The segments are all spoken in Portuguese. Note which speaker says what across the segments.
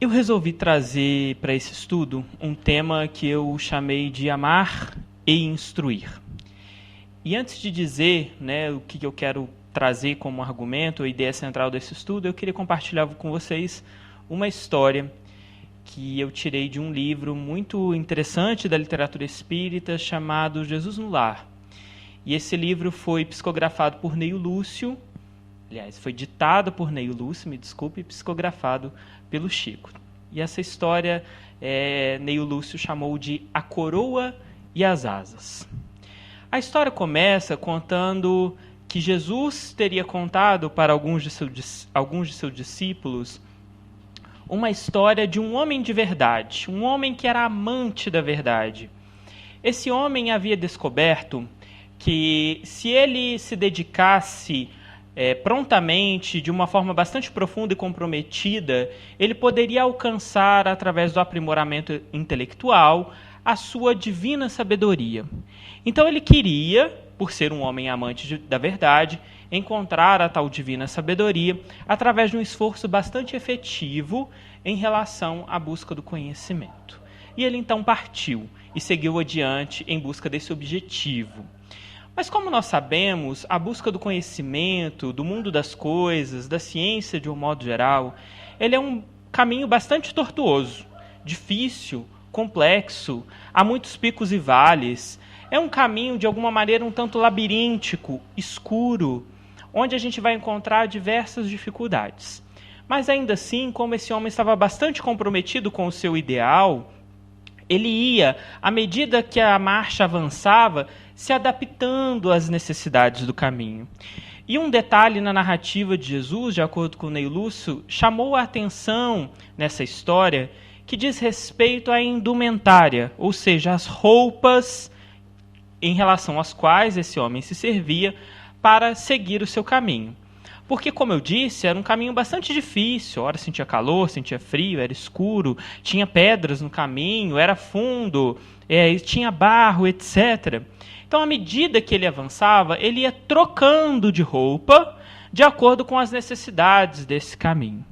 Speaker 1: Eu resolvi trazer para esse estudo um tema que eu chamei de amar e instruir. E antes de dizer, o que eu quero trazer como argumento, a ideia central desse estudo, eu queria compartilhar com vocês uma história que eu tirei de um livro muito interessante da literatura espírita chamado Jesus no Lar. E esse livro foi psicografado por Neio Lúcio, aliás, foi ditado por Neio Lúcio, me desculpe, e psicografado pelo Chico. E essa história, Neio Lúcio chamou de A Coroa e as Asas. A história começa contando que Jesus teria contado para alguns de seus discípulos uma história de um homem de verdade, um homem que era amante da verdade. Esse homem havia descoberto que se ele se dedicasse prontamente, de uma forma bastante profunda e comprometida, ele poderia alcançar, através do aprimoramento intelectual, a sua divina sabedoria. Então ele queria, por ser um homem amante da verdade, encontrar a tal divina sabedoria através de um esforço bastante efetivo em relação à busca do conhecimento. E ele então partiu e seguiu adiante em busca desse objetivo. Mas como nós sabemos, a busca do conhecimento, do mundo das coisas, da ciência de um modo geral, ele é um caminho bastante tortuoso, difícil, complexo, há muitos picos e vales. É um caminho, de alguma maneira, um tanto labiríntico, escuro, onde a gente vai encontrar diversas dificuldades. Mas ainda assim, como esse homem estava bastante comprometido com o seu ideal, ele ia, à medida que a marcha avançava, se adaptando às necessidades do caminho. E um detalhe na narrativa de Jesus, de acordo com Neio Lúcio, chamou a atenção nessa história, que diz respeito à indumentária, ou seja, as roupas em relação às quais esse homem se servia para seguir o seu caminho. Porque, como eu disse, era um caminho bastante difícil. Ora sentia calor, sentia frio, era escuro, tinha pedras no caminho, era fundo, tinha barro, etc. Então, à medida que ele avançava, ele ia trocando de roupa de acordo com as necessidades desse caminho.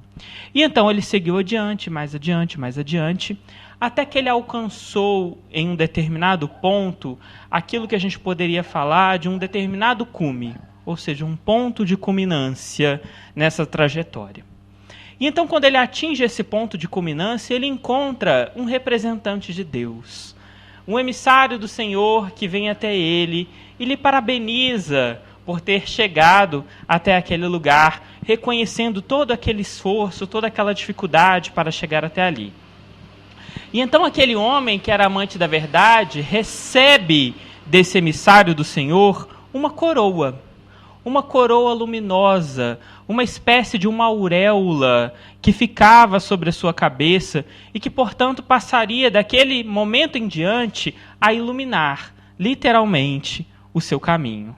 Speaker 1: E então ele seguiu adiante, mais adiante, até que ele alcançou, em um determinado ponto, aquilo que a gente poderia falar de um determinado cume, ou seja, um ponto de culminância nessa trajetória. E então, quando ele atinge esse ponto de culminância, ele encontra um representante de Deus, um emissário do Senhor que vem até ele e lhe parabeniza por ter chegado até aquele lugar, reconhecendo todo aquele esforço, toda aquela dificuldade para chegar até ali. E então aquele homem que era amante da verdade recebe desse emissário do Senhor uma coroa luminosa, uma espécie de uma auréola que ficava sobre a sua cabeça e que, portanto, passaria daquele momento em diante a iluminar, literalmente, o seu caminho.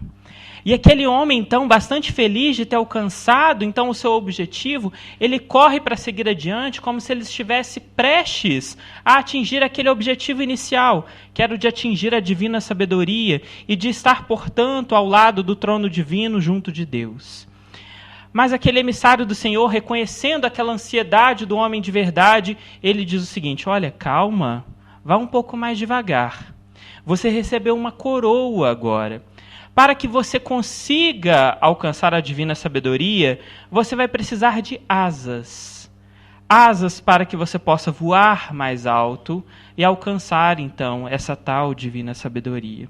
Speaker 1: E aquele homem, então, bastante feliz de ter alcançado então o seu objetivo, ele corre para seguir adiante como se ele estivesse prestes a atingir aquele objetivo inicial, que era o de atingir a divina sabedoria e de estar, portanto, ao lado do trono divino junto de Deus. Mas aquele emissário do Senhor, reconhecendo aquela ansiedade do homem de verdade, ele diz o seguinte: olha, calma, vá um pouco mais devagar. Você recebeu uma coroa agora. Para que você consiga alcançar a divina sabedoria, você vai precisar de asas. Asas para que você possa voar mais alto e alcançar, então, essa tal divina sabedoria.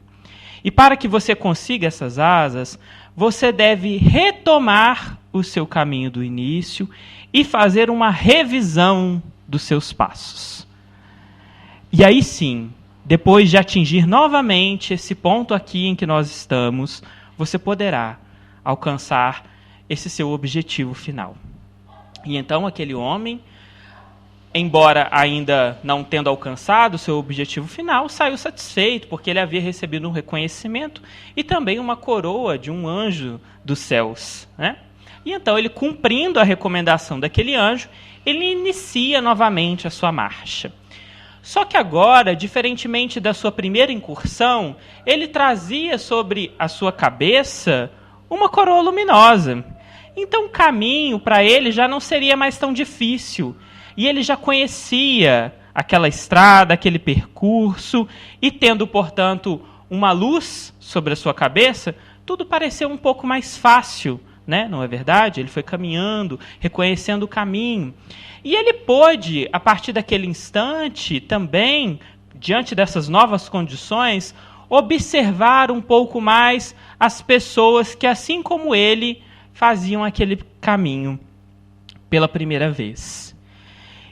Speaker 1: E para que você consiga essas asas, você deve retomar o seu caminho do início e fazer uma revisão dos seus passos. E aí sim, depois de atingir novamente esse ponto aqui em que nós estamos, você poderá alcançar esse seu objetivo final. E então aquele homem, embora ainda não tendo alcançado o seu objetivo final, saiu satisfeito, porque ele havia recebido um reconhecimento e também uma coroa de um anjo dos céus, né? E então ele, cumprindo a recomendação daquele anjo, ele inicia novamente a sua marcha. Só que agora, diferentemente da sua primeira incursão, ele trazia sobre a sua cabeça uma coroa luminosa. Então o caminho para ele já não seria mais tão difícil. E ele já conhecia aquela estrada, aquele percurso, e tendo, portanto, uma luz sobre a sua cabeça, tudo pareceu um pouco mais fácil, né? Não é verdade? Ele foi caminhando, reconhecendo o caminho. E ele pôde, a partir daquele instante, também, diante dessas novas condições, observar um pouco mais as pessoas que, assim como ele, faziam aquele caminho pela primeira vez.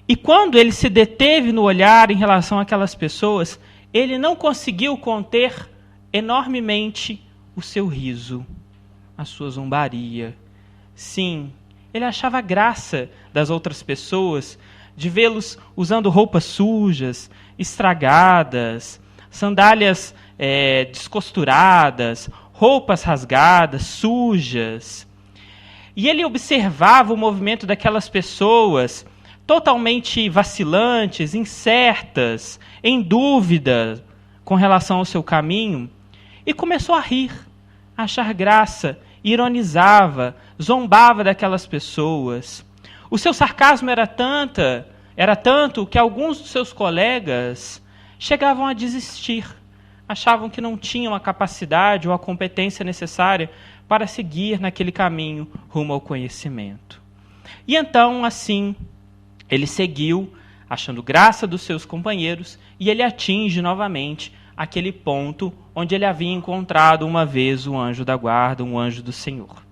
Speaker 1: E quando ele se deteve no olhar em relação àquelas pessoas, ele não conseguiu conter enormemente o seu riso, a sua zombaria. Sim, ele achava graça das outras pessoas, de vê-los usando roupas sujas, estragadas, sandálias descosturadas, roupas rasgadas, sujas. E ele observava o movimento daquelas pessoas totalmente vacilantes, incertas, em dúvida com relação ao seu caminho, e começou a rir, a achar graça, ironizava, zombava daquelas pessoas. O seu sarcasmo era tanto que alguns dos seus colegas chegavam a desistir, achavam que não tinham a capacidade ou a competência necessária para seguir naquele caminho rumo ao conhecimento. E então, assim, ele seguiu, achando graça dos seus companheiros, e ele atinge novamente aquele ponto onde ele havia encontrado uma vez o anjo da guarda, um anjo do Senhor.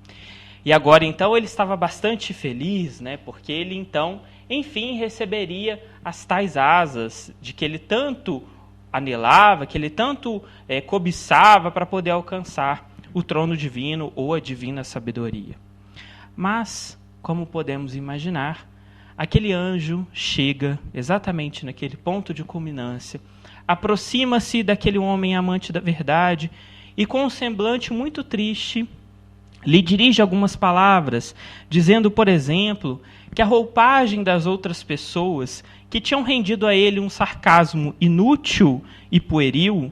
Speaker 1: E agora, então, ele estava bastante feliz, né, porque ele, então, enfim, receberia as tais asas de que ele tanto anelava, que ele tanto cobiçava para poder alcançar o trono divino ou a divina sabedoria. Mas, como podemos imaginar, aquele anjo chega exatamente naquele ponto de culminância, aproxima-se daquele homem amante da verdade e, com um semblante muito triste, lhe dirige algumas palavras, dizendo, por exemplo, que a roupagem das outras pessoas que tinham rendido a ele um sarcasmo inútil e pueril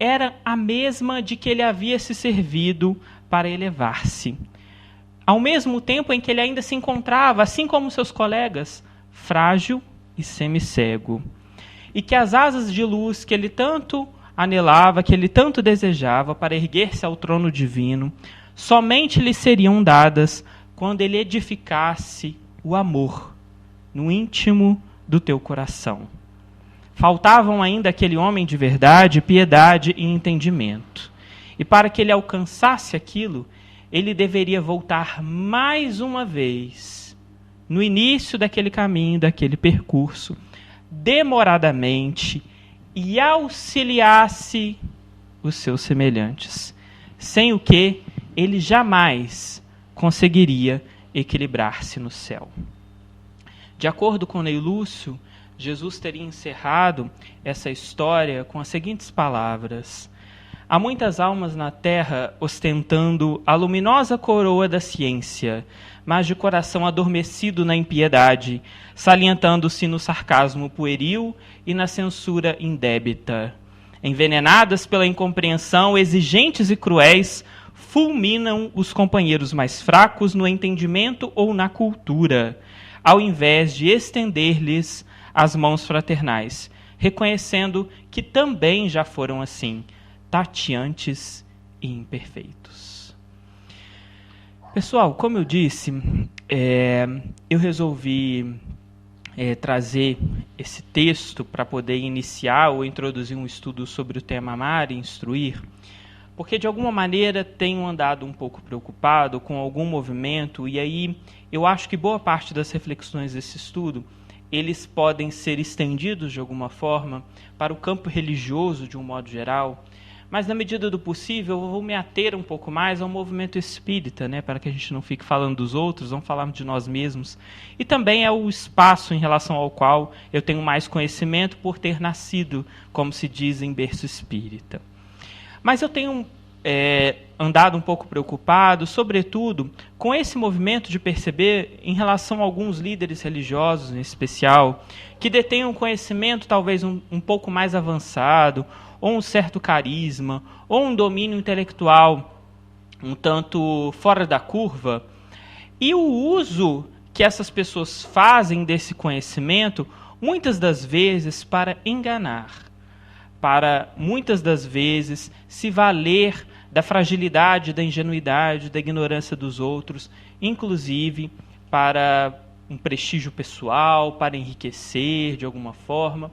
Speaker 1: era a mesma de que ele havia se servido para elevar-se. Ao mesmo tempo em que ele ainda se encontrava, assim como seus colegas, frágil e semicego. E que as asas de luz que ele tanto anelava, que ele tanto desejava para erguer-se ao trono divino, somente lhe seriam dadas quando ele edificasse o amor no íntimo do teu coração. Faltavam ainda aquele homem de verdade, piedade e entendimento. E para que ele alcançasse aquilo, ele deveria voltar mais uma vez no início daquele caminho, daquele percurso, demoradamente, e auxiliasse os seus semelhantes, sem o que ele jamais conseguiria equilibrar-se no céu. De acordo com Ney Lúcio, Jesus teria encerrado essa história com as seguintes palavras: há muitas almas na terra ostentando a luminosa coroa da ciência, mas de coração adormecido na impiedade, salientando-se no sarcasmo pueril e na censura indébita. Envenenadas pela incompreensão, exigentes e cruéis, fulminam os companheiros mais fracos no entendimento ou na cultura, ao invés de estender-lhes as mãos fraternais, reconhecendo que também já foram assim, tateantes e imperfeitos. Pessoal, como eu disse, eu resolvi trazer esse texto para poder iniciar ou introduzir um estudo sobre o tema amar e instruir, porque de alguma maneira tenho andado um pouco preocupado com algum movimento, e aí eu acho que boa parte das reflexões desse estudo eles podem ser estendidos de alguma forma para o campo religioso de um modo geral, mas na medida do possível eu vou me ater um pouco mais ao movimento espírita, né, para que a gente não fique falando dos outros, vamos falar de nós mesmos. E também é o espaço em relação ao qual eu tenho mais conhecimento por ter nascido, como se diz, em berço espírita. Mas eu tenho andado um pouco preocupado, sobretudo, com esse movimento de perceber em relação a alguns líderes religiosos, em especial, que detêm um conhecimento talvez um pouco mais avançado, ou um certo carisma, ou um domínio intelectual um tanto fora da curva, E o uso que essas pessoas fazem desse conhecimento, muitas das vezes para enganar, para muitas das vezes se valer da fragilidade, da ingenuidade, da ignorância dos outros, inclusive para um prestígio pessoal, para enriquecer de alguma forma.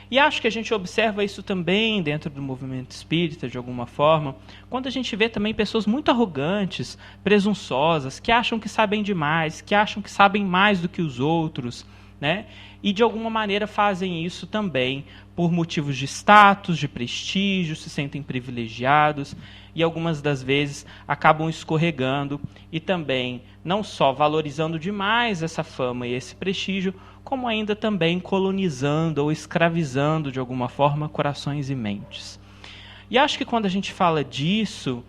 Speaker 1: E acho que a gente observa isso também dentro do movimento espírita, de alguma forma, quando a gente vê também pessoas muito arrogantes, presunçosas, que acham que sabem demais, que acham que sabem mais do que os outros, né? E de alguma maneira fazem isso também por motivos de status, de prestígio, se sentem privilegiados e algumas das vezes acabam escorregando e também não só valorizando demais essa fama e esse prestígio, como ainda também colonizando ou escravizando de alguma forma corações e mentes. E acho que quando a gente fala disso,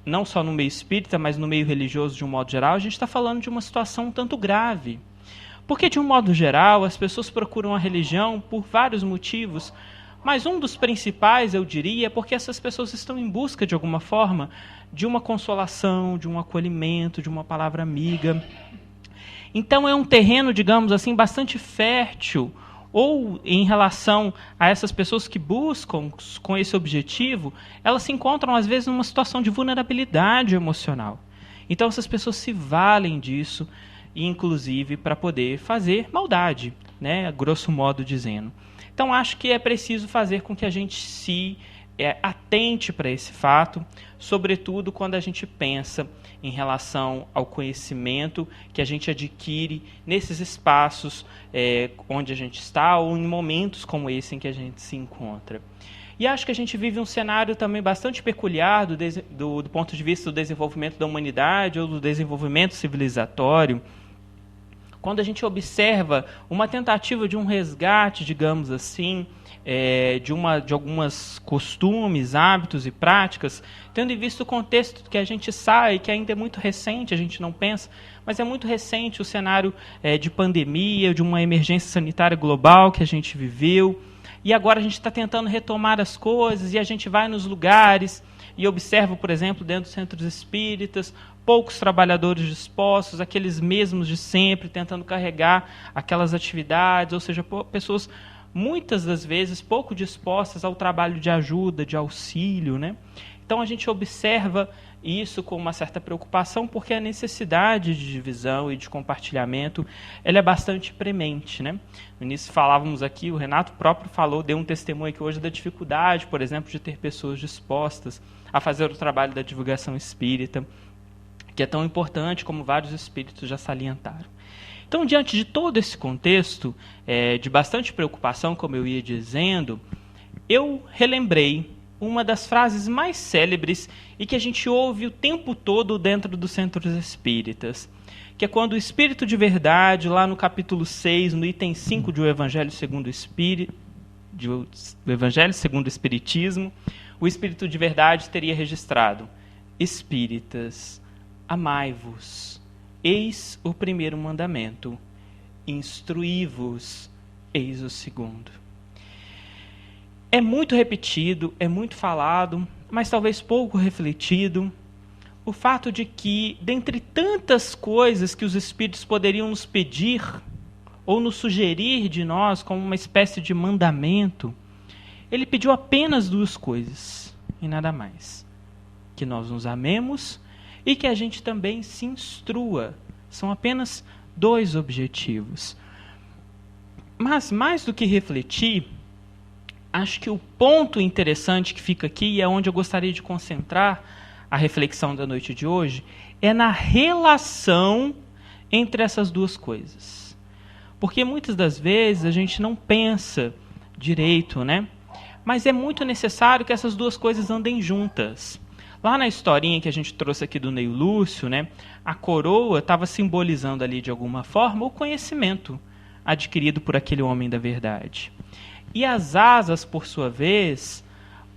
Speaker 1: não só no meio espírita, mas no meio religioso de um modo geral, a gente está falando de uma situação um tanto grave. Porque, de um modo geral, as pessoas procuram a religião por vários motivos, mas um dos principais, eu diria, é porque essas pessoas estão em busca, de alguma forma, de uma consolação, de um acolhimento, de uma palavra amiga. Então, é um terreno, digamos assim, bastante fértil, ou em relação a essas pessoas que buscam com esse objetivo, elas se encontram, às vezes, numa situação de vulnerabilidade emocional. Então, essas pessoas se valem disso, inclusive para poder fazer maldade, né, grosso modo dizendo. Então, acho que é preciso fazer com que a gente se atente para esse fato, sobretudo quando a gente pensa em relação ao conhecimento que a gente adquire nesses espaços onde a gente está ou em momentos como esse em que a gente se encontra. E acho que a gente vive um cenário também bastante peculiar do ponto de vista do desenvolvimento da humanidade ou do desenvolvimento civilizatório, quando a gente observa uma tentativa de um resgate, digamos assim, de algumas costumes, hábitos e práticas, tendo em vista o contexto que a gente sai, que ainda é muito recente, a gente não pensa, mas é muito recente o cenário de pandemia, de uma emergência sanitária global que a gente viveu, e agora a gente está tentando retomar as coisas, e a gente vai nos lugares e observa, por exemplo, dentro dos centros espíritas, poucos trabalhadores dispostos, aqueles mesmos de sempre, tentando carregar aquelas atividades, ou seja, pessoas muitas das vezes pouco dispostas ao trabalho de ajuda, de auxílio, né? Então a gente observa isso com uma certa preocupação, porque a necessidade de divisão e de compartilhamento ela é bastante premente, né? No início falávamos aqui, o Renato próprio deu um testemunho aqui hoje da dificuldade, por exemplo, de ter pessoas dispostas a fazer o trabalho da divulgação espírita, que é tão importante como vários espíritos já salientaram. Então, diante de todo esse contexto de bastante preocupação, como eu ia dizendo, eu relembrei uma das frases mais célebres e que a gente ouve o tempo todo dentro dos centros espíritas, que é quando o Espírito de Verdade, lá no capítulo 6, no item 5 do Evangelho segundo o Espiritismo, o Espírito de Verdade teria registrado: Espíritas, amai-vos, eis o primeiro mandamento, instruí-vos, eis o segundo. É muito repetido, é muito falado, mas talvez pouco refletido, o fato de que, dentre tantas coisas que os Espíritos poderiam nos pedir ou nos sugerir de nós como uma espécie de mandamento, ele pediu apenas duas coisas, e nada mais: que nós nos amemos e que a gente também se instrua. São apenas dois objetivos. Mas, mais do que refletir, acho que o ponto interessante que fica aqui, e é onde eu gostaria de concentrar a reflexão da noite de hoje, é na relação entre essas duas coisas. Porque muitas das vezes a gente não pensa direito, né? Mas é muito necessário que essas duas coisas andem juntas. Lá na historinha que a gente trouxe aqui do Ney Lúcio, né, a coroa estava simbolizando ali de alguma forma o conhecimento adquirido por aquele homem da verdade. E as asas, por sua vez,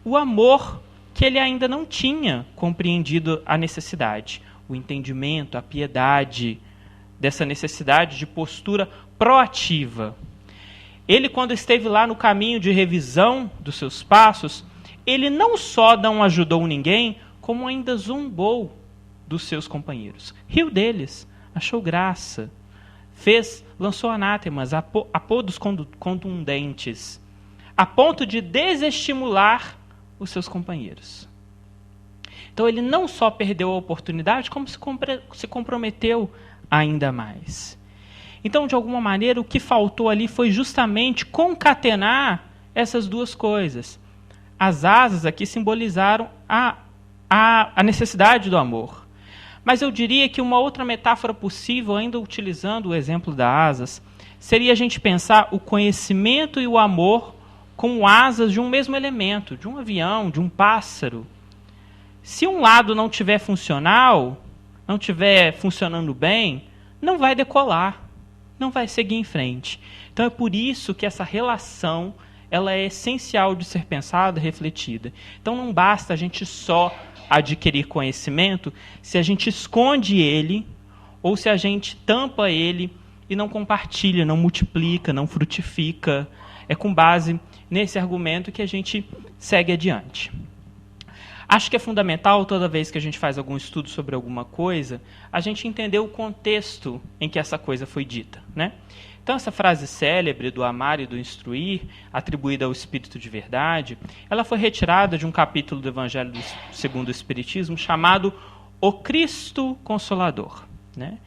Speaker 1: o amor que ele ainda não tinha compreendido a necessidade, o entendimento, a piedade dessa necessidade de postura proativa. Ele, quando esteve lá no caminho de revisão dos seus passos, ele não só não ajudou ninguém, como ainda zombou dos seus companheiros. Riu deles, achou graça, lançou anátemas, apodos contundentes, a ponto de desestimular os seus companheiros. Então ele não só perdeu a oportunidade, como se comprometeu ainda mais. Então, de alguma maneira, o que faltou ali foi justamente concatenar essas duas coisas. As asas aqui simbolizaram a necessidade do amor. Mas eu diria que uma outra metáfora possível, ainda utilizando o exemplo das asas, seria a gente pensar o conhecimento e o amor como asas de um mesmo elemento, de um avião, de um pássaro. Se um lado não estiver funcional, não estiver funcionando bem, não vai decolar, não vai seguir em frente. Então é por isso que essa relação ela é essencial de ser pensada e refletida. Então não basta a gente só adquirir conhecimento se a gente esconde ele ou se a gente tampa ele e não compartilha, não multiplica, não frutifica. É com base nesse argumento que a gente segue adiante. Acho que é fundamental, toda vez que a gente faz algum estudo sobre alguma coisa, a gente entender o contexto em que essa coisa foi dita, né? Então, essa frase célebre do amar e do instruir, atribuída ao Espírito de Verdade, ela foi retirada de um capítulo do Evangelho segundo o Espiritismo chamado O Cristo Consolador, né?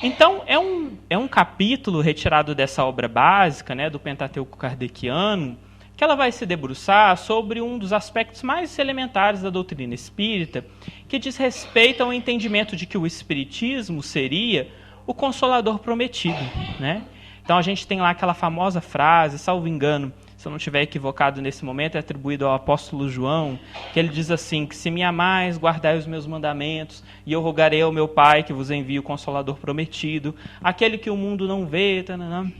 Speaker 1: Então, é um capítulo retirado dessa obra básica, né, do Pentateuco kardeciano, que ela vai se debruçar sobre um dos aspectos mais elementares da doutrina espírita, que diz respeito ao entendimento de que o Espiritismo seria o Consolador prometido, né? Então a gente tem lá aquela famosa frase, salvo engano, se eu não estiver equivocado nesse momento, é atribuído ao apóstolo João, que ele diz assim, que se me amais, guardai os meus mandamentos, e eu rogarei ao meu Pai que vos envie o Consolador prometido, aquele que o mundo não vê, tananã.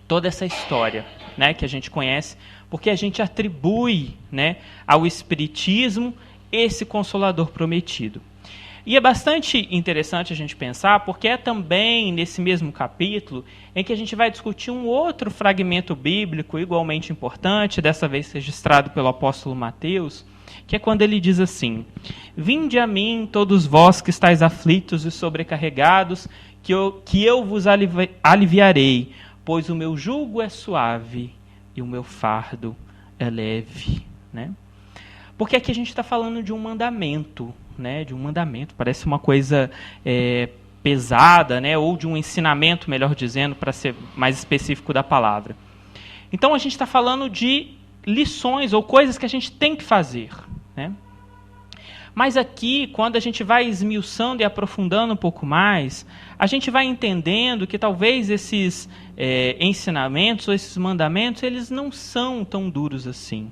Speaker 1: Toda essa história, né, que a gente conhece, porque a gente atribui, né, ao Espiritismo esse Consolador prometido. E é bastante interessante a gente pensar, porque é também nesse mesmo capítulo em que a gente vai discutir um outro fragmento bíblico igualmente importante, dessa vez registrado pelo apóstolo Mateus, que é quando ele diz assim: vinde a mim, todos vós que estáis aflitos e sobrecarregados, que eu vos aliviarei, pois o meu jugo é suave e o meu fardo é leve, né? Porque aqui a gente está falando de um mandamento, né? De um mandamento, parece uma coisa pesada, né? Ou de um ensinamento, melhor dizendo, para ser mais específico da palavra. Então a gente está falando de lições ou coisas que a gente tem que fazer, né? Mas aqui, quando a gente vai esmiuçando e aprofundando um pouco mais, a gente vai entendendo que talvez esses ensinamentos ou esses mandamentos, eles não são tão duros assim.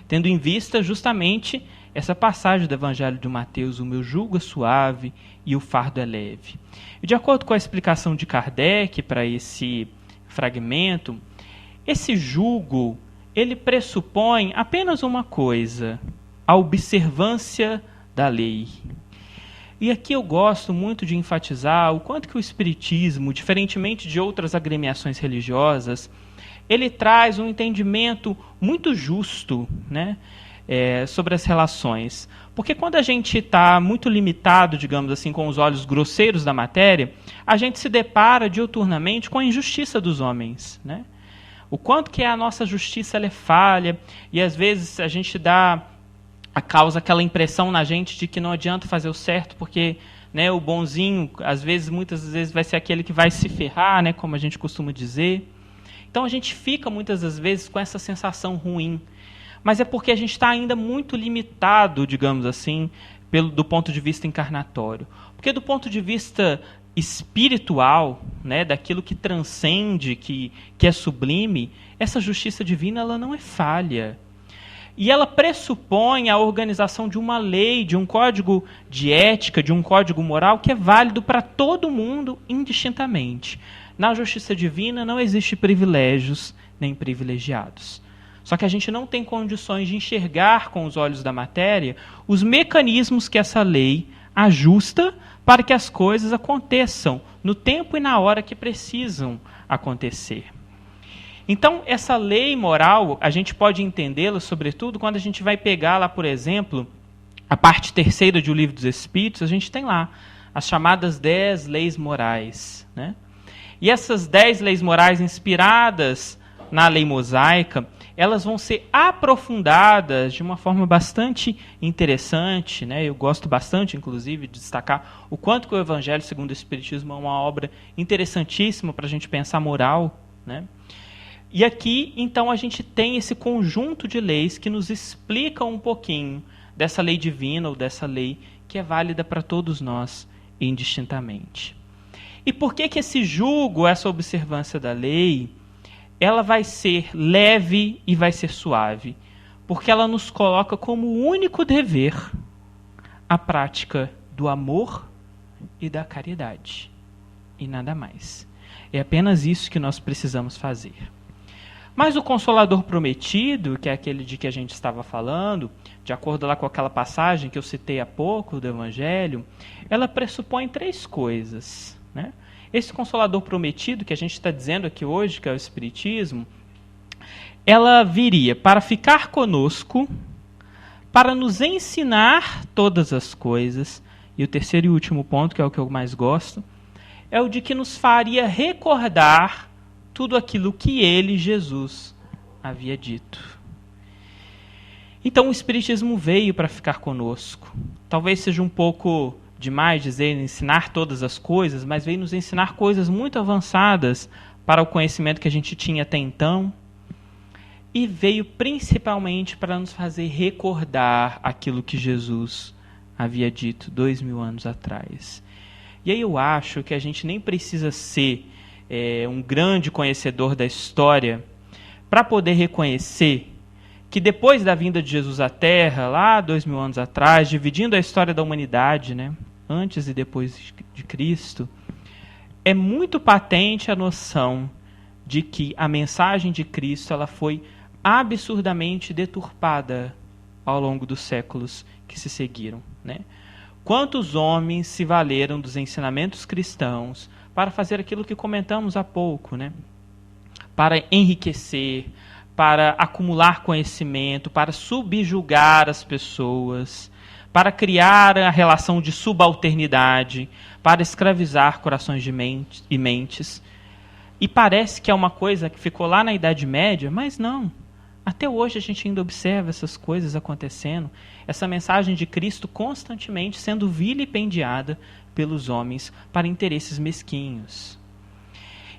Speaker 1: Tendo em vista justamente essa passagem do Evangelho de Mateus, o meu jugo é suave e o fardo é leve. E de acordo com a explicação de Kardec para esse fragmento, esse jugo, ele pressupõe apenas uma coisa: a observância da lei. E aqui eu gosto muito de enfatizar o quanto que o Espiritismo, diferentemente de outras agremiações religiosas, ele traz um entendimento muito justo, né, sobre as relações. Porque quando a gente está muito limitado, digamos assim, com os olhos grosseiros da matéria, a gente se depara diuturnamente com a injustiça dos homens, né? O quanto que a nossa justiça ela é falha, e às vezes a gente causa aquela impressão na gente de que não adianta fazer o certo, porque, né, o bonzinho, muitas vezes vai ser aquele que vai se ferrar, né, como a gente costuma dizer. Então a gente fica muitas das vezes com essa sensação ruim. Mas é porque a gente está ainda muito limitado, digamos assim, do ponto de vista encarnatório. Porque do ponto de vista espiritual, né, daquilo que transcende, que é sublime, essa justiça divina ela não é falha. E ela pressupõe a organização de uma lei, de um código de ética, de um código moral que é válido para todo mundo indistintamente. Na justiça divina não existe privilégios nem privilegiados. Só que a gente não tem condições de enxergar com os olhos da matéria os mecanismos que essa lei ajusta para que as coisas aconteçam no tempo e na hora que precisam acontecer. Então, essa lei moral, a gente pode entendê-la, sobretudo, quando a gente vai pegar lá, por exemplo, a parte terceira de O Livro dos Espíritos, a gente tem lá as chamadas 10 leis morais, né? E essas 10 leis morais inspiradas na lei mosaica, elas vão ser aprofundadas de uma forma bastante interessante, né? Eu gosto bastante, inclusive, de destacar o quanto que o Evangelho segundo o Espiritismo é uma obra interessantíssima para a gente pensar moral, né? E aqui, então, a gente tem esse conjunto de leis que nos explicam um pouquinho dessa lei divina ou dessa lei que é válida para todos nós indistintamente. E por que esse jugo, essa observância da lei, ela vai ser leve e vai ser suave? Porque ela nos coloca como único dever a prática do amor e da caridade. E nada mais. É apenas isso que nós precisamos fazer. Mas o Consolador Prometido, que é aquele de que a gente estava falando, de acordo lá com aquela passagem que eu citei há pouco do Evangelho, ela pressupõe 3 coisas, né? Esse Consolador Prometido, que a gente está dizendo aqui hoje, que é o Espiritismo, ela viria para ficar conosco, para nos ensinar todas as coisas, e o terceiro e último ponto, que é o que eu mais gosto, é o de que nos faria recordar tudo aquilo que ele, Jesus, havia dito. Então o Espiritismo veio para ficar conosco. Talvez seja um pouco demais dizer ensinar todas as coisas, mas veio nos ensinar coisas muito avançadas para o conhecimento que a gente tinha até então. E veio principalmente para nos fazer recordar aquilo que Jesus havia dito 2000 anos atrás. E aí eu acho que a gente nem precisa ser um grande conhecedor da história para poder reconhecer que depois da vinda de Jesus à Terra, lá 2000 anos atrás, dividindo a história da humanidade, né, antes e depois de Cristo, é muito patente a noção de que a mensagem de Cristo ela foi absurdamente deturpada ao longo dos séculos que se seguiram, né? Quantos homens se valeram dos ensinamentos cristãos para fazer aquilo que comentamos há pouco, né? Para enriquecer, para acumular conhecimento, para subjugar as pessoas, para criar a relação de subalternidade, para escravizar corações e mentes. E parece que é uma coisa que ficou lá na Idade Média, mas não. Até hoje a gente ainda observa essas coisas acontecendo, essa mensagem de Cristo constantemente sendo vilipendiada pelos homens para interesses mesquinhos.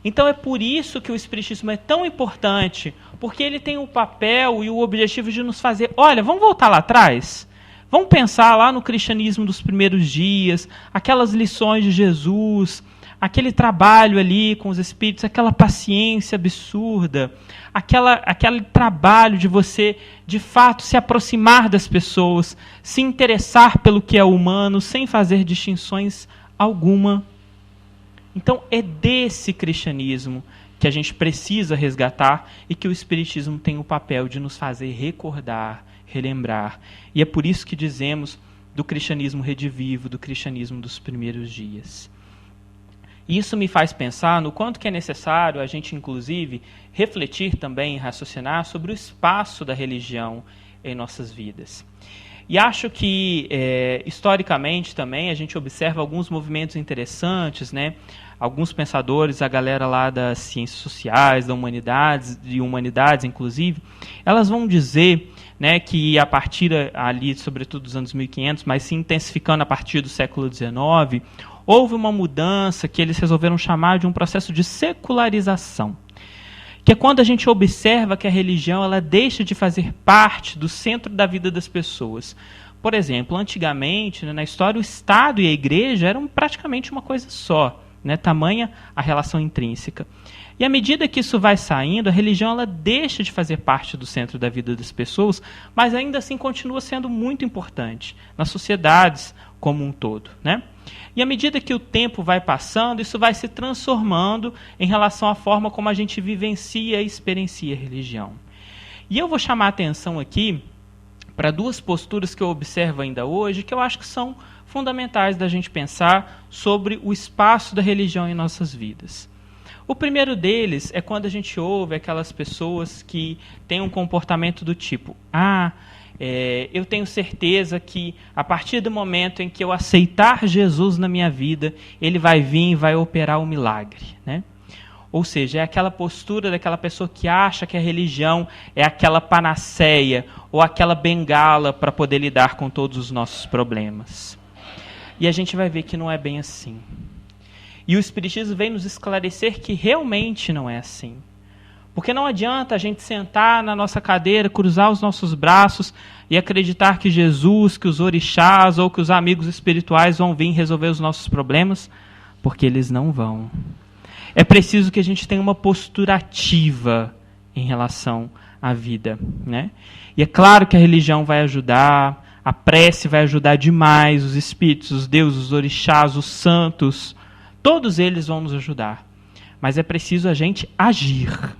Speaker 1: Então é por isso que o Espiritismo é tão importante, porque ele tem o papel e o objetivo de nos fazer, olha, vamos voltar lá atrás? Vamos pensar lá no cristianismo dos primeiros dias, aquelas lições de Jesus, aquele trabalho ali com os espíritos, aquela paciência absurda, aquele trabalho de você, de fato, se aproximar das pessoas, se interessar pelo que é humano, sem fazer distinções alguma. Então, é desse cristianismo que a gente precisa resgatar e que o Espiritismo tem o papel de nos fazer recordar, relembrar. E é por isso que dizemos do cristianismo redivivo, do cristianismo dos primeiros dias. Isso me faz pensar no quanto que é necessário a gente, inclusive, refletir também, raciocinar sobre o espaço da religião em nossas vidas. E acho que, historicamente também, a gente observa alguns movimentos interessantes, né? Alguns pensadores, a galera lá das ciências sociais, de humanidades, inclusive, elas vão dizer, né, que a partir ali, sobretudo dos anos 1500, mas se intensificando a partir do século XIX, houve uma mudança que eles resolveram chamar de um processo de secularização, que é quando a gente observa que a religião ela deixa de fazer parte do centro da vida das pessoas. Por exemplo, antigamente, né, na história, o Estado e a Igreja eram praticamente uma coisa só, né, tamanha a relação intrínseca. E à medida que isso vai saindo, a religião ela deixa de fazer parte do centro da vida das pessoas, mas ainda assim continua sendo muito importante nas sociedades como um todo, né? E à medida que o tempo vai passando, isso vai se transformando em relação à forma como a gente vivencia e experiencia a religião. E eu vou chamar a atenção aqui para 2 posturas que eu observo ainda hoje, que eu acho que são fundamentais da gente pensar sobre o espaço da religião em nossas vidas. O primeiro deles é quando a gente ouve aquelas pessoas que têm um comportamento do tipo, eu tenho certeza que a partir do momento em que eu aceitar Jesus na minha vida, ele vai vir e vai operar o milagre, né? Ou seja, é aquela postura daquela pessoa que acha que a religião é aquela panaceia ou aquela bengala para poder lidar com todos os nossos problemas. E a gente vai ver que não é bem assim. E o Espiritismo vem nos esclarecer que realmente não é assim. Porque não adianta a gente sentar na nossa cadeira, cruzar os nossos braços e acreditar que Jesus, que os orixás ou que os amigos espirituais vão vir resolver os nossos problemas, porque eles não vão. É preciso que a gente tenha uma postura ativa em relação à vida, né? E é claro que a religião vai ajudar, a prece vai ajudar demais, os espíritos, os deuses, os orixás, os santos, todos eles vão nos ajudar. Mas é preciso a gente agir.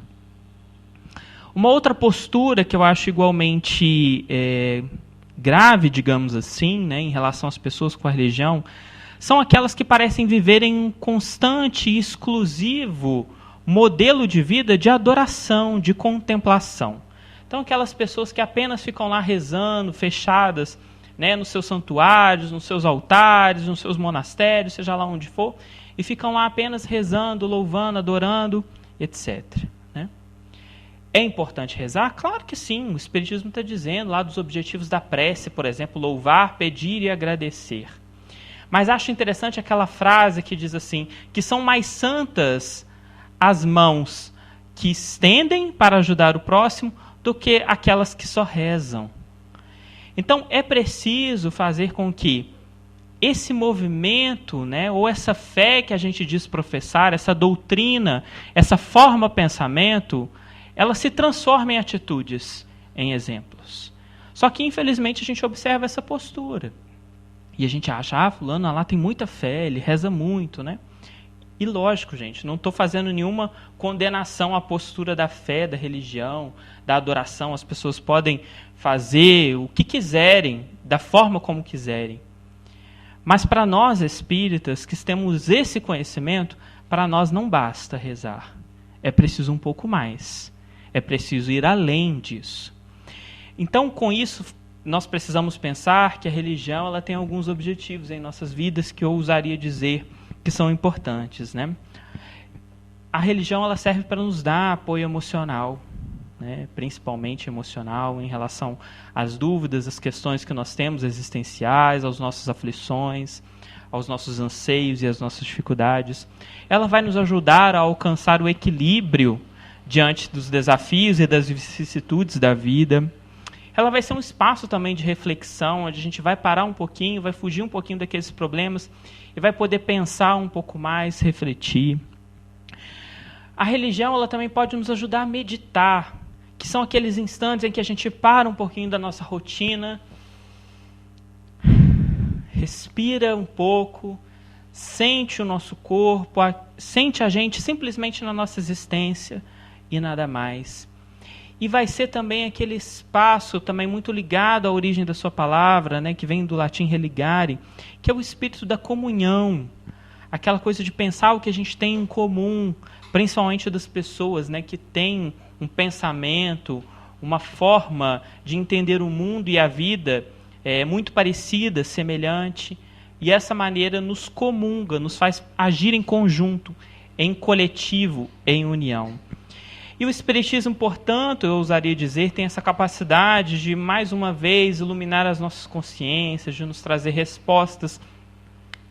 Speaker 1: Uma outra postura que eu acho igualmente grave, digamos assim, né, em relação às pessoas com a religião, são aquelas que parecem viver em um constante e exclusivo modelo de vida de adoração, de contemplação. Então, aquelas pessoas que apenas ficam lá rezando, fechadas, né, nos seus santuários, nos seus altares, nos seus monastérios, seja lá onde for, e ficam lá apenas rezando, louvando, adorando, etc. Né? É importante rezar? Claro que sim. O Espiritismo está dizendo lá dos objetivos da prece, por exemplo, louvar, pedir e agradecer. Mas acho interessante aquela frase que diz assim, que são mais santas as mãos que estendem para ajudar o próximo do que aquelas que só rezam. Então, é preciso fazer com que esse movimento, né, ou essa fé que a gente diz professar, essa doutrina, essa forma pensamento, ela se transforma em atitudes, em exemplos. Só que, infelizmente, a gente observa essa postura. E a gente acha, fulano lá tem muita fé, ele reza muito, né? E lógico, gente, não estou fazendo nenhuma condenação à postura da fé, da religião, da adoração. As pessoas podem fazer o que quiserem, da forma como quiserem. Mas para nós espíritas, que temos esse conhecimento, para nós não basta rezar. É preciso um pouco mais. É preciso ir além disso. Então, com isso, nós precisamos pensar que a religião ela tem alguns objetivos em nossas vidas que eu ousaria dizer que são importantes, né? A religião ela serve para nos dar apoio emocional, né? Principalmente emocional, em relação às dúvidas, às questões que nós temos existenciais, às nossas aflições, aos nossos anseios e às nossas dificuldades. Ela vai nos ajudar a alcançar o equilíbrio diante dos desafios e das vicissitudes da vida. Ela vai ser um espaço também de reflexão, onde a gente vai parar um pouquinho, vai fugir um pouquinho daqueles problemas e vai poder pensar um pouco mais, refletir. A religião ela também pode nos ajudar a meditar, que são aqueles instantes em que a gente para um pouquinho da nossa rotina, respira um pouco, sente o nosso corpo, sente a gente simplesmente na nossa existência e nada mais. E vai ser também aquele espaço também muito ligado à origem da sua palavra, né, que vem do latim religare, que é o espírito da comunhão, aquela coisa de pensar o que a gente tem em comum, principalmente das pessoas, né, que têm um pensamento, uma forma de entender o mundo e a vida muito parecida, semelhante, e essa maneira nos comunga, nos faz agir em conjunto, em coletivo, em união. E o Espiritismo, portanto, eu ousaria dizer, tem essa capacidade de, mais uma vez, iluminar as nossas consciências, de nos trazer respostas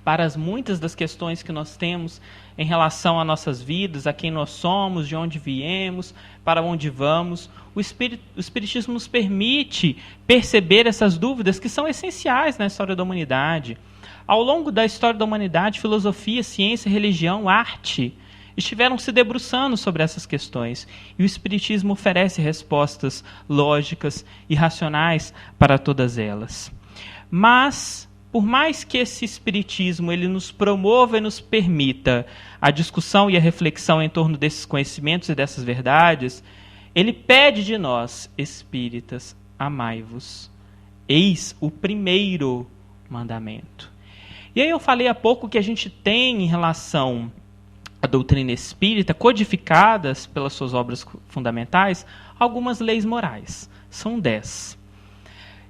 Speaker 1: para as muitas das questões que nós temos em relação às nossas vidas, a quem nós somos, de onde viemos, para onde vamos. O Espiritismo nos permite perceber essas dúvidas que são essenciais na história da humanidade. Ao longo da história da humanidade, filosofia, ciência, religião, arte estiveram se debruçando sobre essas questões. E o Espiritismo oferece respostas lógicas e racionais para todas elas. Mas, por mais que esse Espiritismo ele nos promova e nos permita a discussão e a reflexão em torno desses conhecimentos e dessas verdades, ele pede de nós, espíritas, amai-vos. Eis o primeiro mandamento. E aí eu falei há pouco que a gente tem em relação a doutrina espírita, codificadas pelas suas obras fundamentais, algumas leis morais. São 10.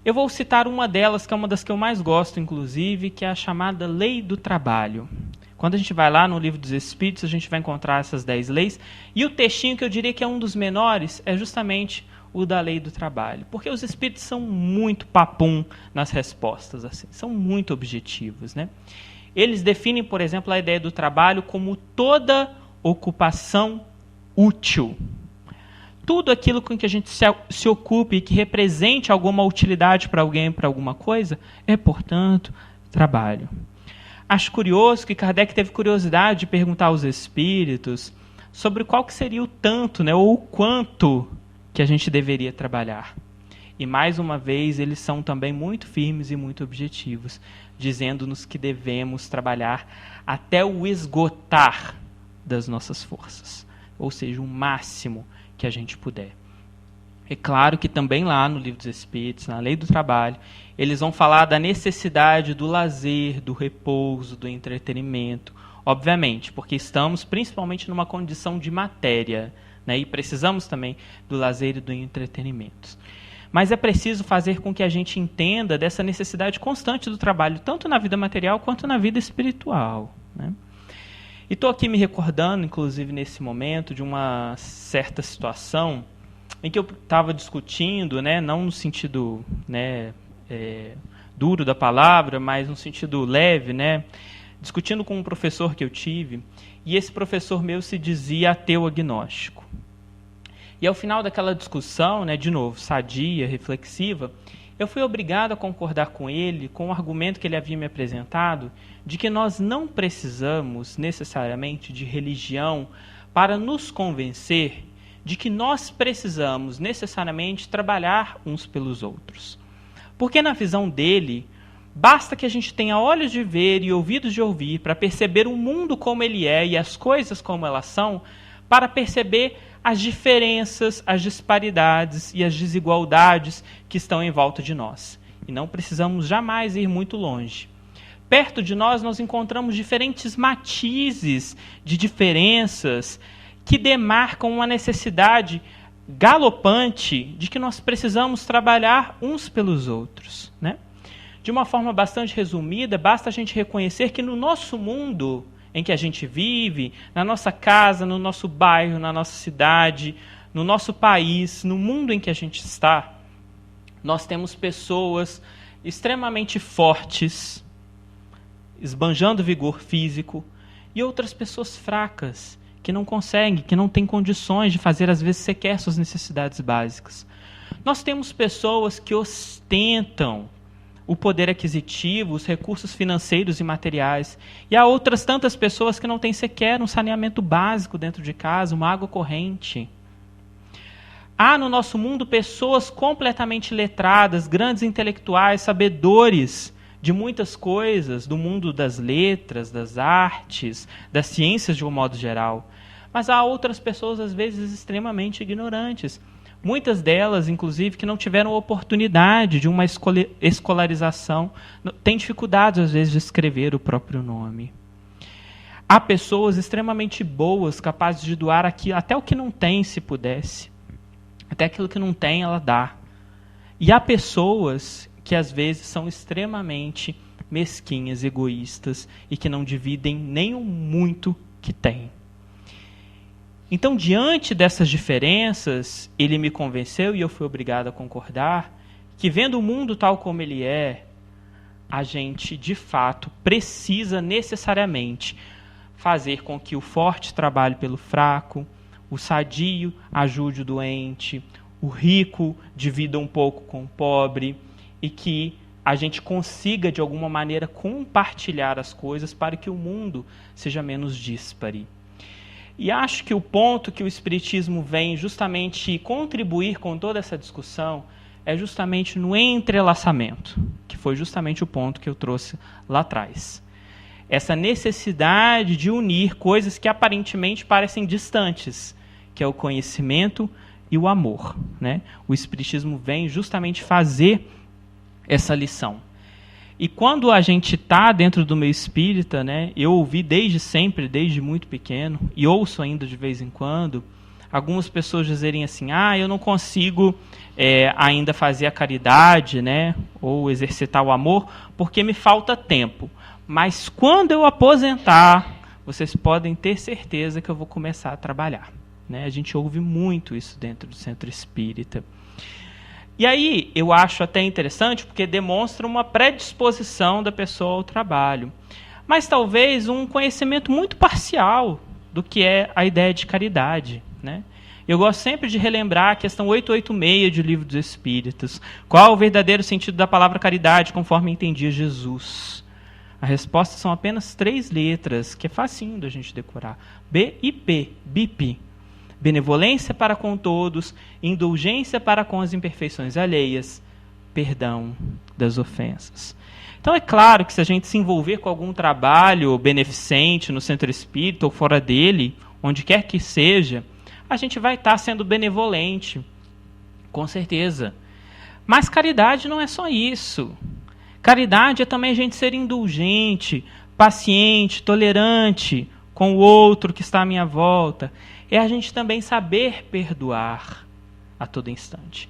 Speaker 1: Eu vou citar uma delas, que é uma das que eu mais gosto, inclusive, que é a chamada Lei do Trabalho. Quando a gente vai lá no Livro dos Espíritos, a gente vai encontrar essas 10 leis. E o textinho que eu diria que é um dos menores é justamente o da Lei do Trabalho. Porque os Espíritos são muito papum nas respostas, assim, são muito objetivos, né? Eles definem, por exemplo, a ideia do trabalho como toda ocupação útil. Tudo aquilo com que a gente se ocupe e que represente alguma utilidade para alguém, para alguma coisa, é, portanto, trabalho. Acho curioso que Kardec teve curiosidade de perguntar aos espíritos sobre qual que seria o tanto, né, ou o quanto que a gente deveria trabalhar. E, mais uma vez, eles são também muito firmes e muito objetivos, dizendo-nos que devemos trabalhar até o esgotar das nossas forças, ou seja, o máximo que a gente puder. É claro que também lá no Livro dos Espíritos, na Lei do Trabalho, eles vão falar da necessidade do lazer, do repouso, do entretenimento, obviamente, porque estamos principalmente numa condição de matéria, né, e precisamos também do lazer e do entretenimento. Mas é preciso fazer com que a gente entenda dessa necessidade constante do trabalho, tanto na vida material quanto na vida espiritual, né? E estou aqui me recordando, inclusive nesse momento, de uma certa situação em que eu estava discutindo, né, não no sentido, né, duro da palavra, mas no sentido leve, né, discutindo com um professor que eu tive, e esse professor meu se dizia ateu agnóstico. E ao final daquela discussão, né, de novo, sadia, reflexiva, eu fui obrigado a concordar com ele, com o argumento que ele havia me apresentado, de que nós não precisamos necessariamente de religião para nos convencer de que nós precisamos necessariamente trabalhar uns pelos outros. Porque na visão dele, basta que a gente tenha olhos de ver e ouvidos de ouvir para perceber o mundo como ele é e as coisas como elas são, para perceber as diferenças, as disparidades e as desigualdades que estão em volta de nós. E não precisamos jamais ir muito longe. Perto de nós encontramos diferentes matizes de diferenças que demarcam uma necessidade galopante de que nós precisamos trabalhar uns pelos outros, né? De uma forma bastante resumida, basta a gente reconhecer que no nosso mundo em que a gente vive, na nossa casa, no nosso bairro, na nossa cidade, no nosso país, no mundo em que a gente está, nós temos pessoas extremamente fortes, esbanjando vigor físico, e outras pessoas fracas, que não conseguem, que não têm condições de fazer, às vezes, sequer suas necessidades básicas. Nós temos pessoas que ostentam o poder aquisitivo, os recursos financeiros e materiais. E há outras tantas pessoas que não têm sequer um saneamento básico dentro de casa, uma água corrente. Há no nosso mundo pessoas completamente letradas, grandes intelectuais, sabedores de muitas coisas, do mundo das letras, das artes, das ciências de um modo geral. Mas há outras pessoas, às vezes, extremamente ignorantes. Muitas delas, inclusive, que não tiveram oportunidade de uma escolarização, têm dificuldades, às vezes, de escrever o próprio nome. Há pessoas extremamente boas, capazes de doar aqui, até o que não tem, se pudesse. Até aquilo que não tem, ela dá. E há pessoas que, às vezes, são extremamente mesquinhas, egoístas, e que não dividem nem o muito que têm. Então, diante dessas diferenças, ele me convenceu, e eu fui obrigado a concordar, que vendo o mundo tal como ele é, a gente, de fato, precisa necessariamente fazer com que o forte trabalhe pelo fraco, o sadio ajude o doente, o rico divida um pouco com o pobre, e que a gente consiga, de alguma maneira, compartilhar as coisas para que o mundo seja menos díspare. E acho que o ponto que o Espiritismo vem justamente contribuir com toda essa discussão é justamente no entrelaçamento, que foi justamente o ponto que eu trouxe lá atrás. Essa necessidade de unir coisas que aparentemente parecem distantes, que é o conhecimento e o amor, né? O Espiritismo vem justamente fazer essa lição. E quando a gente está dentro do meio espírita, né, eu ouvi desde sempre, desde muito pequeno, e ouço ainda de vez em quando, algumas pessoas dizerem assim, eu não consigo ainda fazer a caridade, né, ou exercitar o amor, porque me falta tempo. Mas quando eu aposentar, vocês podem ter certeza que eu vou começar a trabalhar. Né? A gente ouve muito isso dentro do centro espírita. E aí, eu acho até interessante, porque demonstra uma predisposição da pessoa ao trabalho. Mas talvez um conhecimento muito parcial do que é a ideia de caridade. Né? Eu gosto sempre de relembrar a questão 886 do Livro dos Espíritos. Qual o verdadeiro sentido da palavra caridade, conforme entendia Jesus? A resposta são apenas 3 letras, que é facinho da gente decorar. B e P, BIP. Benevolência para com todos, indulgência para com as imperfeições alheias, perdão das ofensas. Então é claro que se a gente se envolver com algum trabalho beneficente no centro espírita ou fora dele, onde quer que seja, a gente vai estar sendo benevolente, com certeza. Mas caridade não é só isso. Caridade é também a gente ser indulgente, paciente, tolerante com o outro que está à minha volta. É a gente também saber perdoar a todo instante.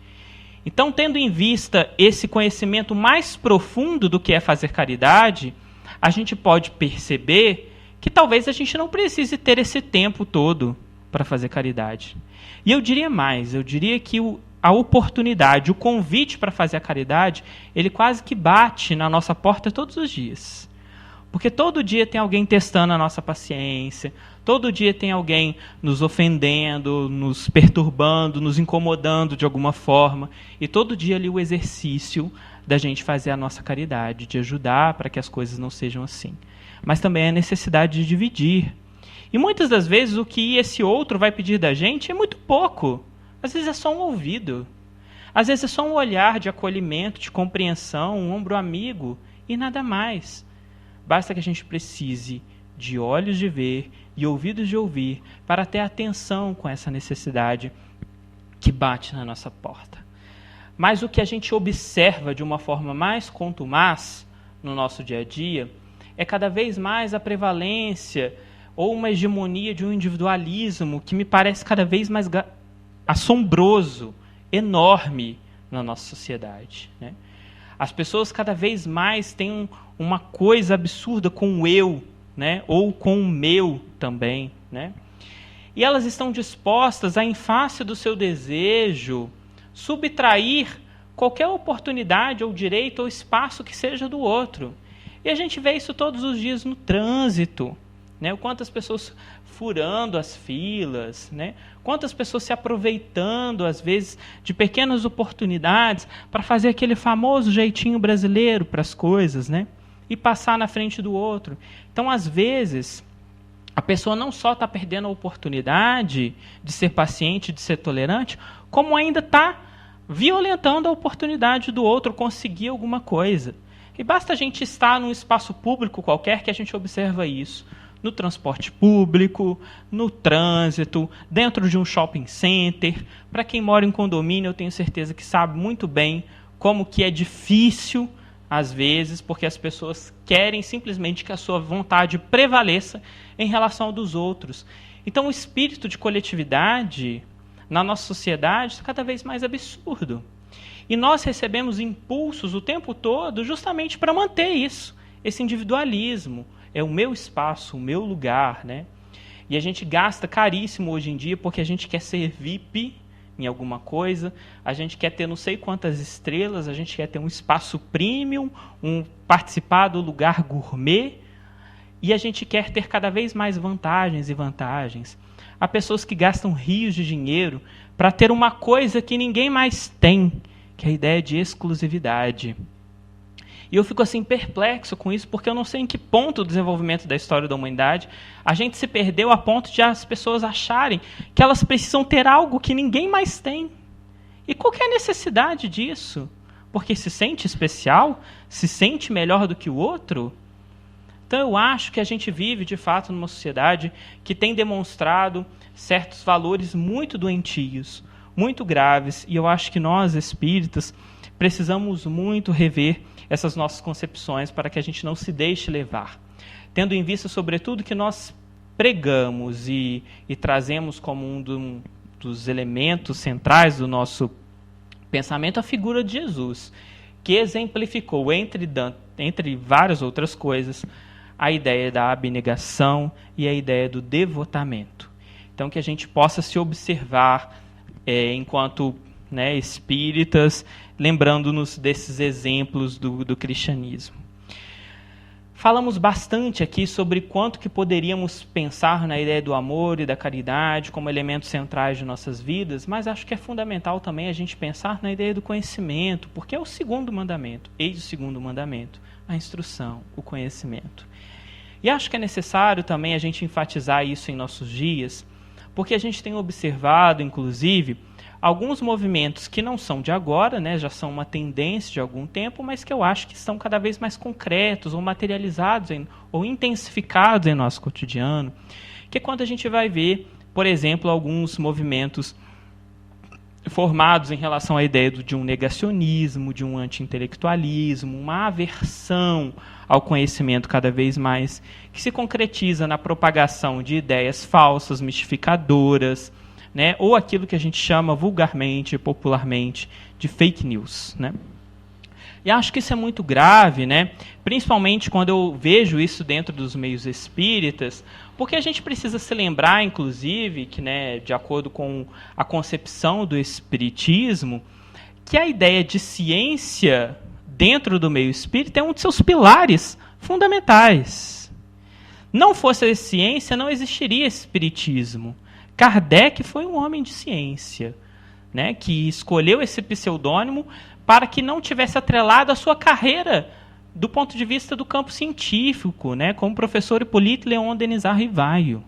Speaker 1: Então, tendo em vista esse conhecimento mais profundo do que é fazer caridade, a gente pode perceber que talvez a gente não precise ter esse tempo todo para fazer caridade. E eu diria mais, eu diria que a oportunidade, o convite para fazer a caridade, ele quase que bate na nossa porta todos os dias. Porque todo dia tem alguém testando a nossa paciência, todo dia tem alguém nos ofendendo, nos perturbando, nos incomodando de alguma forma. E todo dia ali o exercício da gente fazer a nossa caridade, de ajudar para que as coisas não sejam assim. Mas também a necessidade de dividir. E muitas das vezes o que esse outro vai pedir da gente é muito pouco. Às vezes é só um ouvido. Às vezes é só um olhar de acolhimento, de compreensão, um ombro amigo e nada mais. Basta que a gente precise de olhos de ver e ouvidos de ouvir para ter atenção com essa necessidade que bate na nossa porta. Mas o que a gente observa de uma forma mais contumaz no nosso dia a dia é cada vez mais a prevalência ou uma hegemonia de um individualismo que me parece cada vez mais assombroso, enorme na nossa sociedade. Né? As pessoas cada vez mais têm uma coisa absurda com o eu, né? Ou com o meu também. Né? E elas estão dispostas a, em face do seu desejo, subtrair qualquer oportunidade ou direito ou espaço que seja do outro. E a gente vê isso todos os dias no trânsito. Né? Quantas pessoas furando as filas, né? Quantas pessoas se aproveitando, às vezes, de pequenas oportunidades para fazer aquele famoso jeitinho brasileiro para as coisas, né? E passar na frente do outro. Então, às vezes, a pessoa não só está perdendo a oportunidade de ser paciente, de ser tolerante, como ainda está violentando a oportunidade do outro conseguir alguma coisa. E basta a gente estar num espaço público qualquer que a gente observa isso. No transporte público, no trânsito, dentro de um shopping center. Para quem mora em condomínio, eu tenho certeza que sabe muito bem como que é difícil, às vezes, porque as pessoas querem simplesmente que a sua vontade prevaleça em relação ao dos outros. Então, o espírito de coletividade na nossa sociedade está cada vez mais absurdo. E nós recebemos impulsos o tempo todo justamente para manter isso, esse individualismo. É o meu espaço, o meu lugar, né? E a gente gasta caríssimo hoje em dia porque a gente quer ser VIP em alguma coisa, a gente quer ter não sei quantas estrelas, a gente quer ter um espaço premium, participar do lugar gourmet, e a gente quer ter cada vez mais vantagens e vantagens. Há pessoas que gastam rios de dinheiro para ter uma coisa que ninguém mais tem, que é a ideia de exclusividade. E eu fico assim perplexo com isso, porque eu não sei em que ponto do desenvolvimento da história da humanidade a gente se perdeu a ponto de as pessoas acharem que elas precisam ter algo que ninguém mais tem. E qual que é a necessidade disso? Porque se sente especial? Se sente melhor do que o outro? Então eu acho que a gente vive, de fato, numa sociedade que tem demonstrado certos valores muito doentios, muito graves, e eu acho que nós, espíritas, precisamos muito rever essas nossas concepções para que a gente não se deixe levar. Tendo em vista, sobretudo, que nós pregamos e trazemos como um dos dos elementos centrais do nosso pensamento a figura de Jesus, que exemplificou, entre várias outras coisas, a ideia da abnegação e a ideia do devotamento. Então, que a gente possa se observar enquanto espíritas, lembrando-nos desses exemplos do cristianismo. Falamos bastante aqui sobre quanto que poderíamos pensar na ideia do amor e da caridade como elementos centrais de nossas vidas, mas acho que é fundamental também a gente pensar na ideia do conhecimento, porque é o segundo mandamento, eis o segundo mandamento, a instrução, o conhecimento. E acho que é necessário também a gente enfatizar isso em nossos dias, porque a gente tem observado, inclusive, alguns movimentos que não são de agora, já são uma tendência de algum tempo, mas que eu acho que estão cada vez mais concretos ou materializados ou intensificados em nosso cotidiano, que é quando a gente vai ver, por exemplo, alguns movimentos formados em relação à ideia de um negacionismo, de um anti-intelectualismo, uma aversão ao conhecimento cada vez mais, que se concretiza na propagação de ideias falsas, mistificadoras, ou aquilo que a gente chama vulgarmente, popularmente, de fake news. E acho que isso é muito grave, principalmente quando eu vejo isso dentro dos meios espíritas, porque a gente precisa se lembrar, inclusive, que, de acordo com a concepção do espiritismo, que a ideia de ciência dentro do meio espírita é um de seus pilares fundamentais. Não fosse a ciência, não existiria espiritismo. Kardec foi um homem de ciência, que escolheu esse pseudônimo para que não tivesse atrelado a sua carreira do ponto de vista do campo científico, como professor Hippolyte Léon Denisard Rivaio.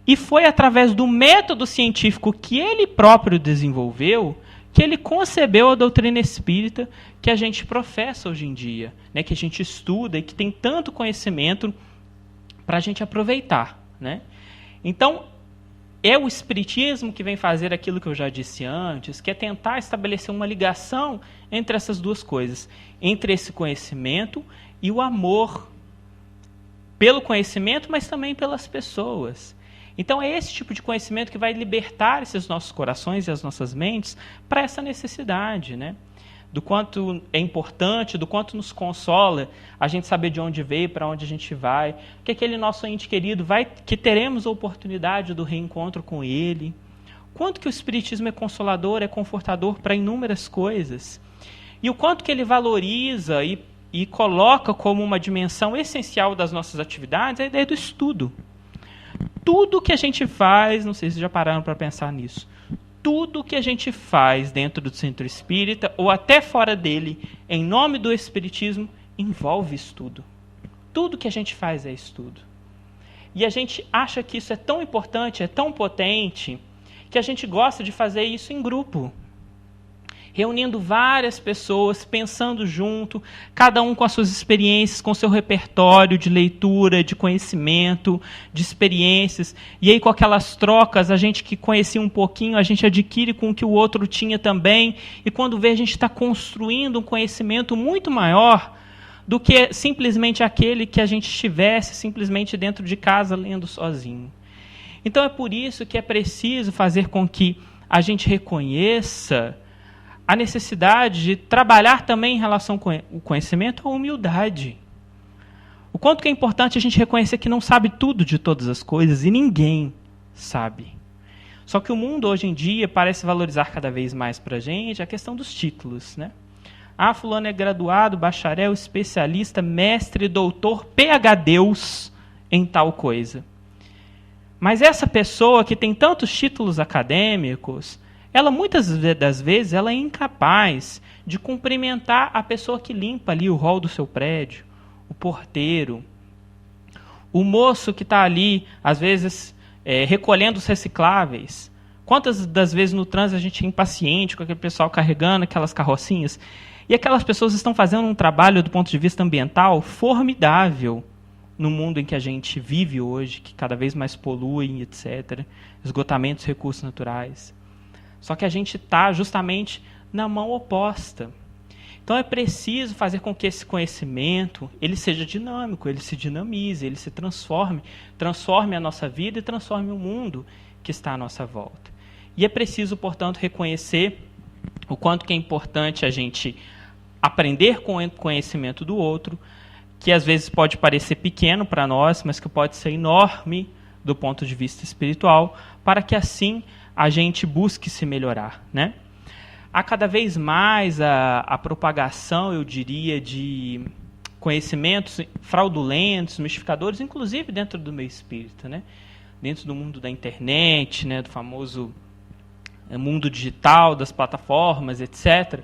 Speaker 1: E foi através do método científico que ele próprio desenvolveu que ele concebeu a doutrina espírita que a gente professa hoje em dia, que a gente estuda e que tem tanto conhecimento para a gente aproveitar. Então, é o espiritismo que vem fazer aquilo que eu já disse antes, que é tentar estabelecer uma ligação entre essas duas coisas, entre esse conhecimento e o amor pelo conhecimento, mas também pelas pessoas. Então é esse tipo de conhecimento que vai libertar esses nossos corações e as nossas mentes para essa necessidade, do quanto é importante, do quanto nos consola a gente saber de onde veio, para onde a gente vai, que aquele nosso ente querido que teremos a oportunidade do reencontro com ele, quanto que o espiritismo é consolador, é confortador para inúmeras coisas, e o quanto que ele valoriza e coloca como uma dimensão essencial das nossas atividades a ideia do estudo. Tudo que a gente faz, não sei se já pararam para pensar nisso, tudo que a gente faz dentro do centro espírita, ou até fora dele, em nome do espiritismo, envolve estudo. Tudo que a gente faz é estudo. E a gente acha que isso é tão importante, é tão potente, que a gente gosta de fazer isso em grupo. Reunindo várias pessoas, pensando junto, cada um com as suas experiências, com o seu repertório de leitura, de conhecimento, de experiências. E aí, com aquelas trocas, a gente que conhecia um pouquinho, a gente adquire com o que o outro tinha também. E quando vê, a gente está construindo um conhecimento muito maior do que simplesmente aquele que a gente estivesse simplesmente dentro de casa lendo sozinho. Então, é por isso que é preciso fazer com que a gente reconheça a necessidade de trabalhar também em relação com o conhecimento, a humildade. O quanto que é importante a gente reconhecer que não sabe tudo de todas as coisas e ninguém sabe. Só que o mundo hoje em dia parece valorizar cada vez mais para a gente a questão dos títulos. Fulano é graduado, bacharel, especialista, mestre, doutor, PhDeus em tal coisa. Mas essa pessoa que tem tantos títulos acadêmicos, ela muitas das vezes ela é incapaz de cumprimentar a pessoa que limpa ali o hall do seu prédio, o porteiro, o moço que está ali, às vezes, recolhendo os recicláveis. Quantas das vezes no trânsito a gente é impaciente com aquele pessoal carregando aquelas carrocinhas, e aquelas pessoas estão fazendo um trabalho do ponto de vista ambiental formidável no mundo em que a gente vive hoje, que cada vez mais polui, etc., esgotamento dos recursos naturais. Só que a gente está justamente na mão oposta. Então é preciso fazer com que esse conhecimento ele seja dinâmico, ele se dinamize, ele se transforme a nossa vida e transforme o mundo que está à nossa volta. E é preciso, portanto, reconhecer o quanto que é importante a gente aprender com o conhecimento do outro, que às vezes pode parecer pequeno para nós, mas que pode ser enorme do ponto de vista espiritual, para que assim a gente busque se melhorar, né? Há cada vez mais a propagação, eu diria, de conhecimentos fraudulentos, mistificadores, inclusive dentro do meio espírita, né? Dentro do mundo da internet, né? Do famoso mundo digital, das plataformas, etc.,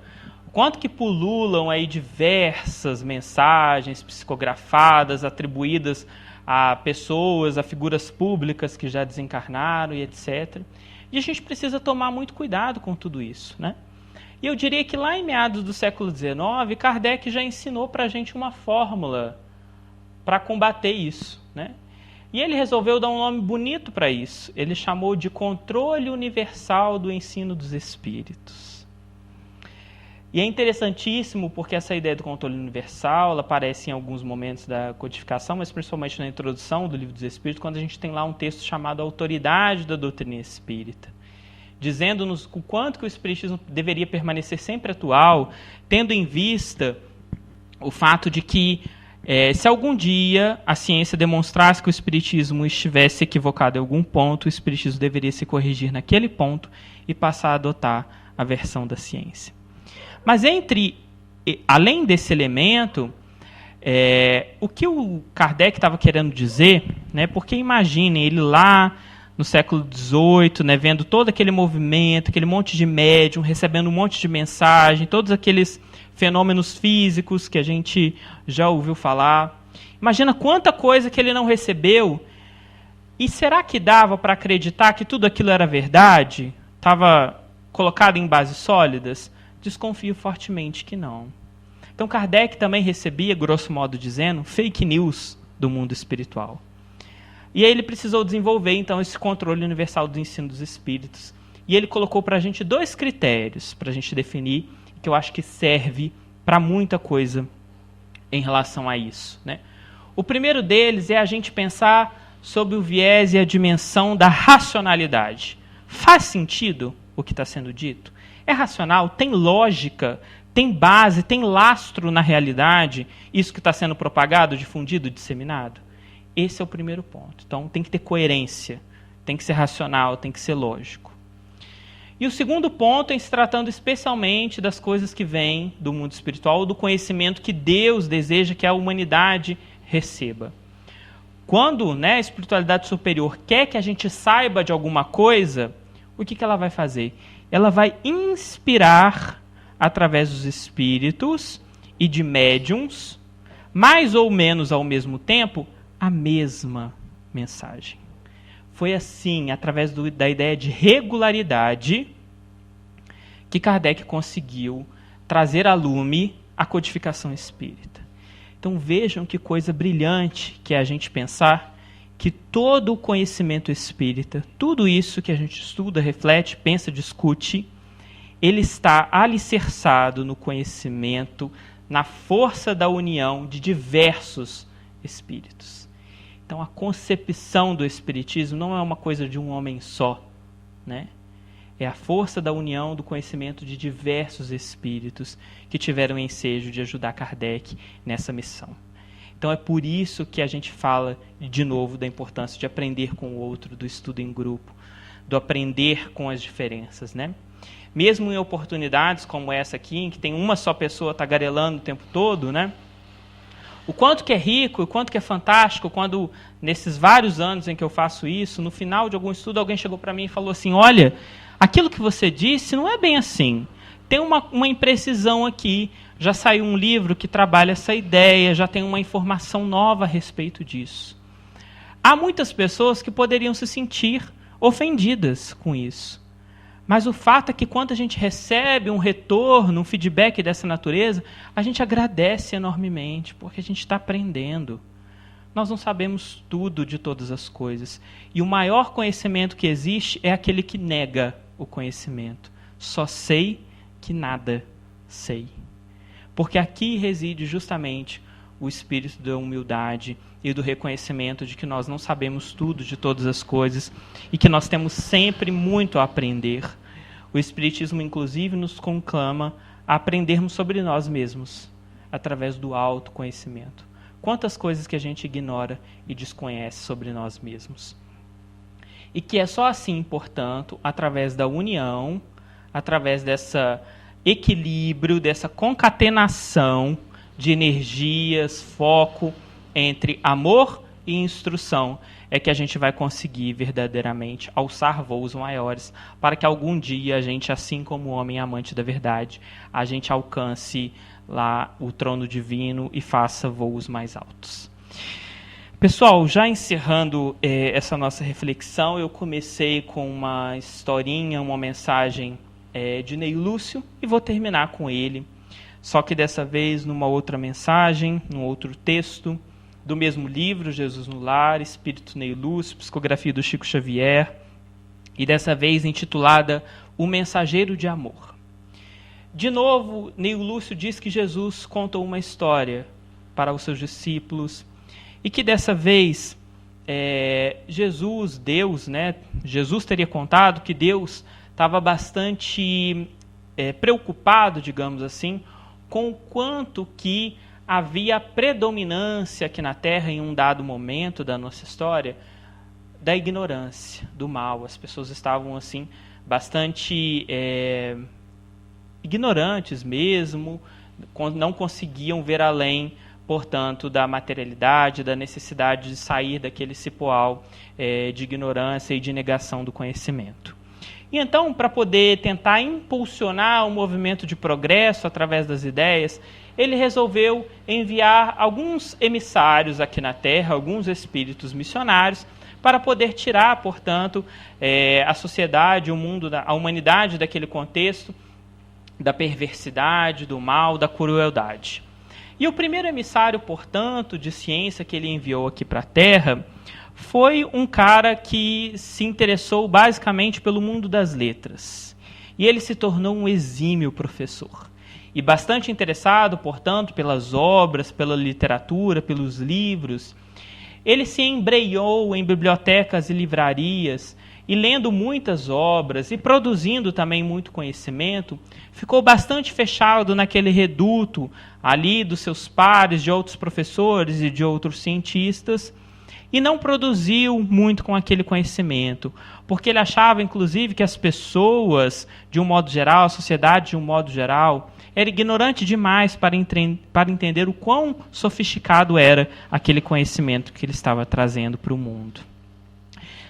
Speaker 1: quanto que pululam aí diversas mensagens psicografadas, atribuídas a pessoas, a figuras públicas que já desencarnaram e etc. E a gente precisa tomar muito cuidado com tudo isso, né? E eu diria que lá em meados do século XIX, Kardec já ensinou para a gente uma fórmula para combater isso, né? E ele resolveu dar um nome bonito para isso. Ele chamou de Controle Universal do Ensino dos Espíritos. E é interessantíssimo porque essa ideia do controle universal ela aparece em alguns momentos da codificação, mas principalmente na introdução do Livro dos Espíritos, quando a gente tem lá um texto chamado Autoridade da Doutrina Espírita, dizendo-nos o quanto que o Espiritismo deveria permanecer sempre atual, tendo em vista o fato de que se algum dia a ciência demonstrasse que o Espiritismo estivesse equivocado em algum ponto, o Espiritismo deveria se corrigir naquele ponto e passar a adotar a versão da ciência. Mas além desse elemento, o que o Kardec estava querendo dizer, né, porque imaginem ele lá no século XVIII, né, vendo todo aquele movimento, aquele monte de médium, recebendo um monte de mensagem, todos aqueles fenômenos físicos que a gente já ouviu falar. Imagina quanta coisa que ele não recebeu. E será que dava para acreditar que tudo aquilo era verdade? Estava colocado em bases sólidas? Desconfio fortemente que não. Então Kardec também recebia, grosso modo dizendo, fake news do mundo espiritual. E aí ele precisou desenvolver, então, esse controle universal do ensino dos espíritos. E ele colocou para a gente 2 critérios para a gente definir, que eu acho que serve para muita coisa em relação a isso, né? O primeiro deles é a gente pensar sobre o viés e a dimensão da racionalidade. Faz sentido o que está sendo dito? É racional? Tem lógica? Tem base? Tem lastro na realidade? Isso que está sendo propagado, difundido, disseminado? Esse é o primeiro ponto. Então, tem que ter coerência. Tem que ser racional, tem que ser lógico. E o segundo ponto é se tratando especialmente das coisas que vêm do mundo espiritual, do conhecimento que Deus deseja que a humanidade receba. Quando, né, a espiritualidade superior quer que a gente saiba de alguma coisa, o que ela vai fazer? Ela vai inspirar, através dos espíritos e de médiuns, mais ou menos ao mesmo tempo, a mesma mensagem. Foi assim, através da ideia de regularidade, que Kardec conseguiu trazer a lume a codificação espírita. Então vejam que coisa brilhante que é a gente pensar que todo o conhecimento espírita, tudo isso que a gente estuda, reflete, pensa, discute, ele está alicerçado no conhecimento, na força da união de diversos espíritos. Então a concepção do espiritismo não é uma coisa de um homem só, né? É a força da união do conhecimento de diversos espíritos que tiveram o ensejo de ajudar Kardec nessa missão. Então é por isso que a gente fala, de novo, da importância de aprender com o outro, do estudo em grupo, do aprender com as diferenças, né? Mesmo em oportunidades como essa aqui, em que tem uma só pessoa tagarelando o tempo todo, né? O quanto que é rico, o quanto que é fantástico, quando, nesses vários anos em que eu faço isso, no final de algum estudo, alguém chegou para mim e falou assim, olha, aquilo que você disse não é bem assim. Tem uma imprecisão aqui, já saiu um livro que trabalha essa ideia, já tem uma informação nova a respeito disso. Há muitas pessoas que poderiam se sentir ofendidas com isso. Mas o fato é que quando a gente recebe um retorno, um feedback dessa natureza, a gente agradece enormemente, porque a gente está aprendendo. Nós não sabemos tudo de todas as coisas. E o maior conhecimento que existe é aquele que nega o conhecimento. Só sei que nada sei. Porque aqui reside justamente o espírito da humildade, e do reconhecimento de que nós não sabemos tudo de todas as coisas e que nós temos sempre muito a aprender. O Espiritismo, inclusive, nos conclama a aprendermos sobre nós mesmos, através do autoconhecimento. Quantas coisas que a gente ignora e desconhece sobre nós mesmos. E que é só assim, portanto, através da união, através desse equilíbrio, dessa concatenação de energias, foco entre amor e instrução, é que a gente vai conseguir verdadeiramente alçar voos maiores, para que algum dia a gente, assim como o homem amante da verdade, a gente alcance lá o trono divino e faça voos mais altos. Pessoal, já encerrando essa nossa reflexão, eu comecei com uma historinha, uma mensagem de Ney Lúcio, e vou terminar com ele, só que dessa vez numa outra mensagem, num outro texto, do mesmo livro, Jesus no Lar, Espírito Ney Lúcio, psicografia do Chico Xavier, e dessa vez intitulada O Mensageiro de Amor. De novo, Ney Lúcio diz que Jesus contou uma história para os seus discípulos, e que dessa vez Jesus, Deus, né, Jesus teria contado que Deus estava bastante preocupado, digamos assim, com o quanto que havia predominância aqui na Terra, em um dado momento da nossa história, da ignorância, do mal. As pessoas estavam assim bastante ignorantes mesmo, não conseguiam ver além, portanto, da materialidade, da necessidade de sair daquele cipoal de ignorância e de negação do conhecimento. E então, para poder tentar impulsionar o movimento de progresso através das ideias, ele resolveu enviar alguns emissários aqui na Terra, alguns espíritos missionários, para poder tirar, portanto, a sociedade, o mundo, a humanidade daquele contexto da perversidade, do mal, da crueldade. E o primeiro emissário, portanto, de ciência que ele enviou aqui para a Terra foi um cara que se interessou basicamente pelo mundo das letras. E ele se tornou um exímio professor. E bastante interessado, portanto, pelas obras, pela literatura, pelos livros. Ele se embrenhou em bibliotecas e livrarias, e lendo muitas obras e produzindo também muito conhecimento, ficou bastante fechado naquele reduto ali dos seus pares, de outros professores e de outros cientistas, e não produziu muito com aquele conhecimento, porque ele achava, inclusive, que as pessoas, de um modo geral, a sociedade de um modo geral, era ignorante demais para entender o quão sofisticado era aquele conhecimento que ele estava trazendo para o mundo.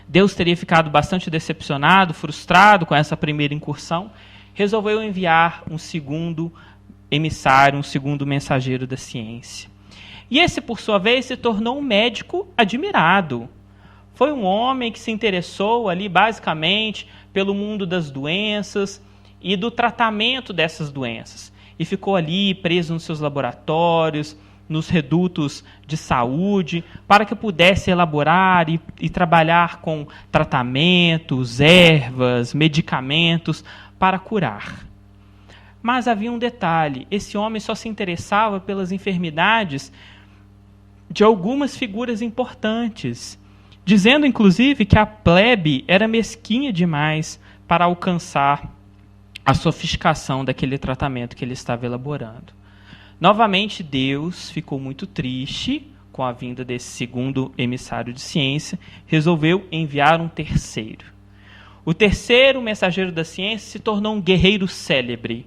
Speaker 1: Deus teria ficado bastante decepcionado, frustrado com essa primeira incursão, resolveu enviar um segundo emissário, um segundo mensageiro da ciência. E esse, por sua vez, se tornou um médico admirado. Foi um homem que se interessou ali, basicamente, pelo mundo das doenças e do tratamento dessas doenças. E ficou ali preso nos seus laboratórios, nos redutos de saúde, para que pudesse elaborar e trabalhar com tratamentos, ervas, medicamentos para curar. Mas havia um detalhe: esse homem só se interessava pelas enfermidades de algumas figuras importantes, dizendo, inclusive, que a plebe era mesquinha demais para alcançar a sofisticação daquele tratamento que ele estava elaborando. Novamente, Deus ficou muito triste com a vinda desse segundo emissário de ciência, resolveu enviar um terceiro. O terceiro mensageiro da ciência se tornou um guerreiro célebre.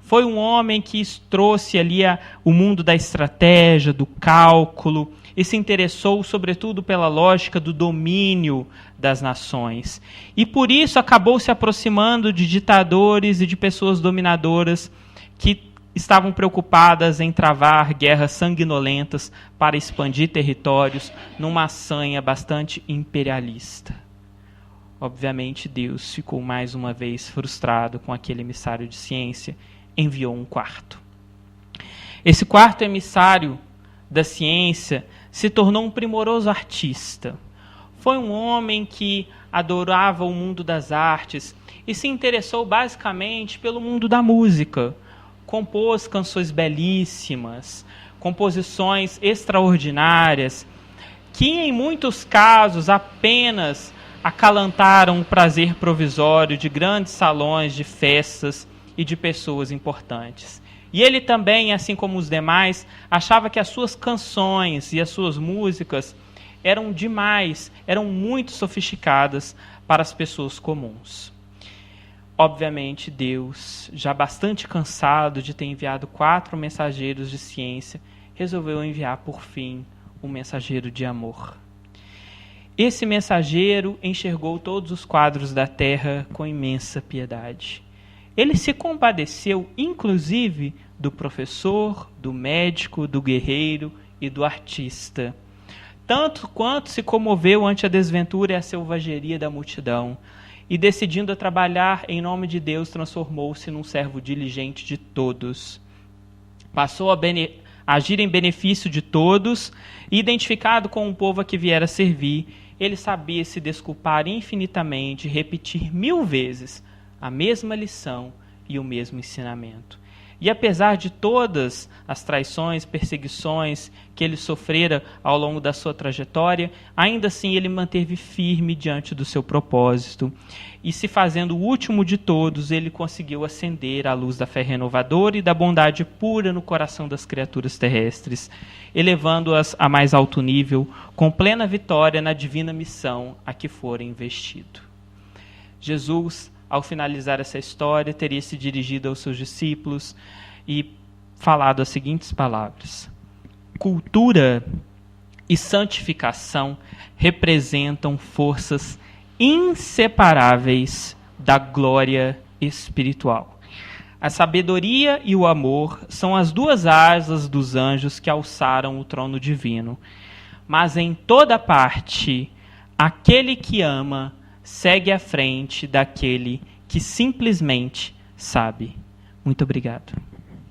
Speaker 1: Foi um homem que trouxe ali o mundo da estratégia, do cálculo, e se interessou, sobretudo, pela lógica do domínio das nações. E, por isso, acabou se aproximando de ditadores e de pessoas dominadoras que estavam preocupadas em travar guerras sanguinolentas para expandir territórios numa sanha bastante imperialista. Obviamente, Deus ficou mais uma vez frustrado com aquele emissário de ciência, enviou um quarto. Esse quarto emissário da ciência se tornou um primoroso artista. Foi um homem que adorava o mundo das artes e se interessou basicamente pelo mundo da música. Compôs canções belíssimas, composições extraordinárias, que em muitos casos apenas acalantaram o prazer provisório de grandes salões de festas e de pessoas importantes. E ele também, assim como os demais, achava que as suas canções e as suas músicas eram demais, eram muito sofisticadas para as pessoas comuns. Obviamente, Deus, já bastante cansado de ter enviado 4 mensageiros de ciência, resolveu enviar, por fim, um mensageiro de amor. Esse mensageiro enxergou todos os quadros da terra com imensa piedade. Ele se compadeceu, inclusive, do professor, do médico, do guerreiro e do artista. Tanto quanto se comoveu ante a desventura e a selvageria da multidão, e decidindo a trabalhar em nome de Deus, transformou-se num servo diligente de todos. Passou a agir em benefício de todos, e identificado com o povo a que viera servir, ele sabia se desculpar infinitamente e repetir 1000 vezes a mesma lição e o mesmo ensinamento. E apesar de todas as traições, perseguições que ele sofrera ao longo da sua trajetória, ainda assim ele manteve firme diante do seu propósito. E se fazendo o último de todos, ele conseguiu acender a luz da fé renovadora e da bondade pura no coração das criaturas terrestres, elevando-as a mais alto nível, com plena vitória na divina missão a que fora investido. Jesus, ao finalizar essa história, teria se dirigido aos seus discípulos e falado as seguintes palavras: cultura e santificação representam forças inseparáveis da glória espiritual. A sabedoria e o amor são as 2 asas dos anjos que alçaram o trono divino. Mas em toda parte, aquele que ama segue à frente daquele que simplesmente sabe. Muito obrigado.